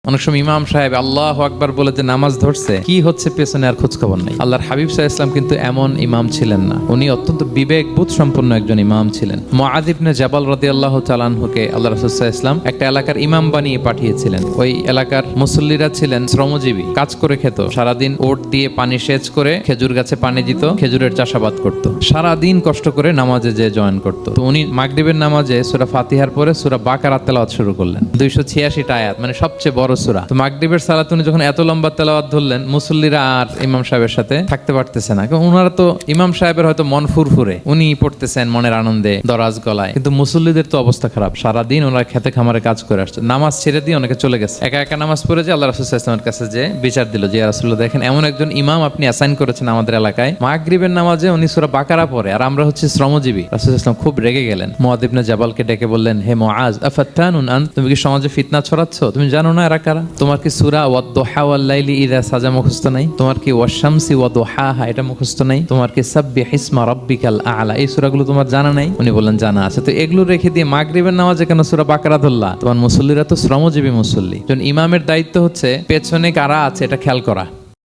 অনেক সময় ইমাম সাহেব আল্লাহু আকবার বলে যে নামাজ ধরছে, কি হচ্ছে পেছনে আর খোঁজ খবর নেই। আল্লাহর হাবিব সাল্লাল্লাহু আলাইহি ওয়াসাল্লাম কিন্তু এমন ইমাম ছিলেন না, উনি অত্যন্ত বিবেকবোধ সম্পন্ন একজন ইমাম ছিলেন। মুআয ইবনে জাবাল রাদিয়াল্লাহু তাআলা আনহুকে আল্লাহ রাসূল সাল্লাল্লাহু আলাইহি ওয়াসাল্লাম একটা এলাকার ইমাম বানিয়ে পাঠিয়েছিলেন। ওই এলাকার মুসল্লিরা ছিলেন শ্রমজীবী, কাজ করে খেত, সারাদিন ওট দিয়ে পানি সেচ করে খেজুর গাছে পানি দিত, খেজুরের চাষাবাদ করত, সারাদিন কষ্ট করে নামাজে যে জয়েন করত। তো উনি মাগরিবের নামাজে সূরা ফাতিহার পরে সূরা বাকারা তেলাওয়াত শুরু করলেন, 286টা আয়াত, মানে সবচেয়ে বড় সূরা। তো মাগরিবের সালাত উনি যখন এত লম্বা তেলাওয়াত ধরলেন, মুসল্লিরা আর ইমাম সাহেবের সাথে থাকতে পারতেছে না, কারণ ওনারা তো ইমাম সাহেবের হয়তো মন ফুরফুরে, উনি পড়তেছেন মনের আনন্দে দরাজ গলায়, কিন্তু মুসল্লিদের তো অবস্থা খারাপ, সারাদিন ওনারা খেতে খামারে কাজ করে আসছে, নামাজ ছেড়ে দিয়ে অনেকে চলে গেছে, একা একা নামাজ পড়ে যে আল্লাহ রাসূল সাল্লাল্লাহু আলাইহি ওয়াসাল্লামের কাছে যে বিচার দিল যে ইয়া রাসূলুল্লাহ, দেখেন এমন একজন ইমাম আপনি অ্যাসাইন করেছেন আমাদের এলাকায়, মাগরিবের নামাজে উনি সূরা বাকারা পড়ে আর আমরা হচ্ছে শ্রমজীবী। রাসূল সাল্লাল্লাহু আলাইহি ওয়াসাল্লাম খুব রেগে গেলেন, মুআয ইবনে জাবালকে ডেকে বললেন, হে মুআয, আফাত্তানুন আন, তুমি কি সমাজে ফিতনা ছড়াচ্ছ? তুমি জানো না এরা কারা? তোমার কি সূরা ওয়াদ-দুহা ওয়াল-লাইলি ইযা সাজা মুখস্থ নাই? তোমার কি ওয়াশ-শামসি ওয়া-দুহাহা এটা মুখস্থ নাই? তোমার কি সাব্বিহিসমা রাব্বিকাল আ'লা এই সূরাগুলো তোমার জানা নাই? উনি বললেন জানা আছে। তো এগুলো রেখে দিয়ে মাগরিবের নামাজে কেন সূরা বাকারা ধরলা? তোমার মুসল্লিরা তো শ্রমজীবী মুসল্লি। ইমামের দায়িত্ব হচ্ছে পেছনে কারা আছে এটা খেয়াল করা।